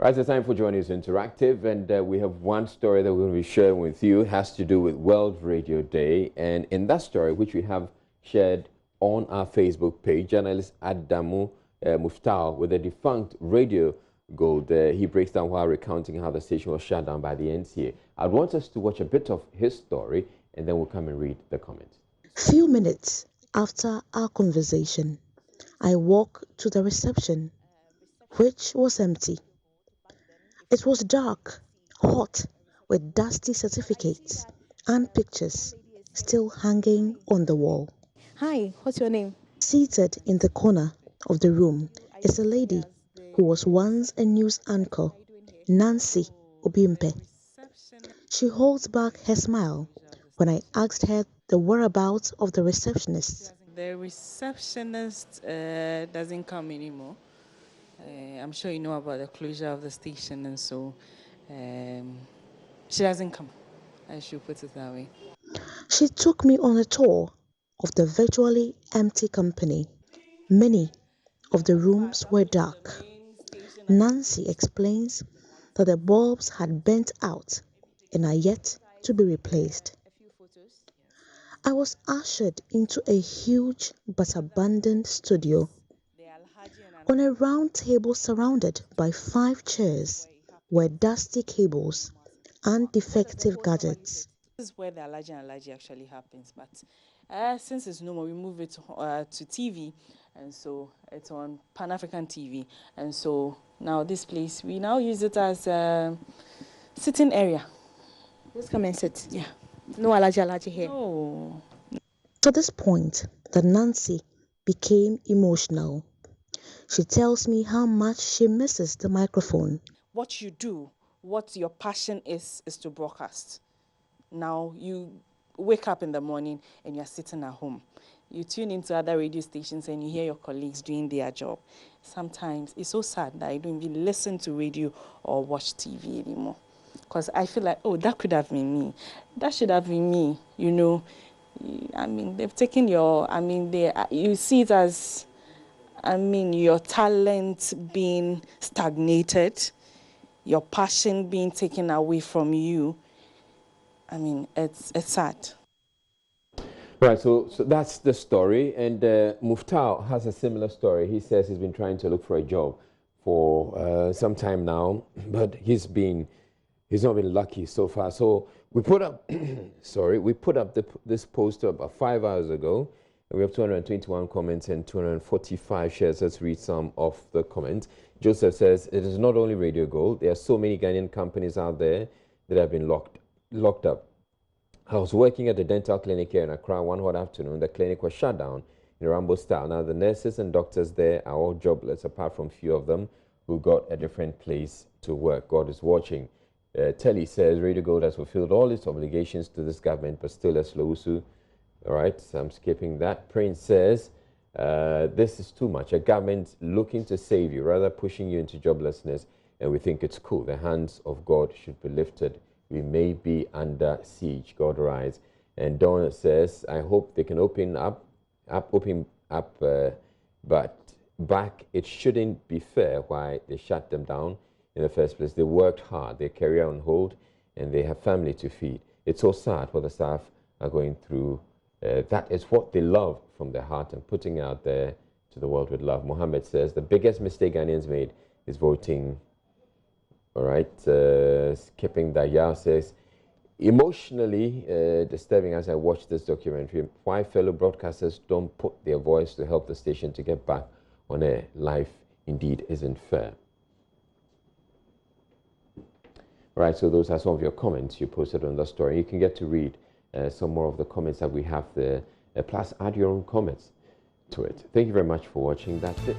Right, it's time for Joining Us Interactive, and we have one story that we're going to be sharing with you. It has to do with World Radio Day, and in that story, which we have shared on our Facebook page, journalist Adamu Muftau with the defunct Radio Gold, he breaks down while recounting how the station was shut down by the NCA. I want us to watch a bit of his story, and then we'll come and read the comments. Few minutes after our conversation, I walk to the reception, which was empty. It was dark, hot, with dusty certificates and pictures still hanging on the wall. Hi, what's your name? Seated in the corner of the room is a lady who was once a news anchor, Nancy Obimpe. She holds back her smile when I asked her the whereabouts of the receptionist. The receptionist doesn't come anymore. I'm sure you know about the closure of the station, and so she doesn't come. I should put it that way. She took me on a tour of the virtually empty company. Many of the rooms were dark. Nancy explains that the bulbs had burnt out and are yet to be replaced. I was ushered into a huge but abandoned studio. On a round table surrounded by 5 chairs were dusty cables and defective gadgets. This is where the allergy actually happens, but since it's no more, we move it to TV, and so it's on Pan-African TV, and so now this place, we now use it as a sitting area. Just come and sit. Yeah. No allergy here. Oh. To this point, that Nancy became emotional. She tells me how much she misses the microphone. What you do, what your passion is to broadcast. Now you wake up in the morning and you're sitting at home. You tune into other radio stations and you hear your colleagues doing their job. Sometimes it's so sad that I don't even listen to radio or watch TV anymore. Because I feel like, oh, that could have been me. That should have been me, you know. I mean, they've taken your, you see it as, your talent being stagnated, your passion being taken away from you. I mean, it's sad. Right, so that's the story, and Muftau has a similar story. He says he's been trying to look for a job for some time now, but he's not been lucky so far. So we put up, this poster about 5 hours ago, and we have 221 comments and 245 shares. Let's read some of the comments. Joseph says, it is not only Radio Gold. There are so many Ghanaian companies out there that have been locked up. I was working at the dental clinic here in Accra one hot afternoon. The clinic was shut down in Rambo style. Now the nurses and doctors there are all jobless, apart from few of them who got a different place to work. God is watching. Telly says Radio Gold has fulfilled all its obligations to this government, but still a Slowusu. All right, so I'm skipping that. Prince says, this is too much. A government looking to save you, rather pushing you into joblessness, and we think it's cool. The hands of God should be lifted. We may be under siege. God rise. And Donna says, I hope they can open up, but back. It shouldn't be fair why they shut them down in the first place. They worked hard. Their career on hold, and they have family to feed. It's so sad what the staff are going through. That is what they love from their heart and putting out there to the world with love. Mohammed says, the biggest mistake Ghanaians made is voting. All right, skipping that. Yao says, emotionally disturbing as I watch this documentary, why fellow broadcasters don't put their voice to help the station to get back on air. Life indeed isn't fair. All right, so those are some of your comments you posted on the story. You can get to read some more of the comments that we have there, plus add your own comments to it. Thank you very much for watching. That's it.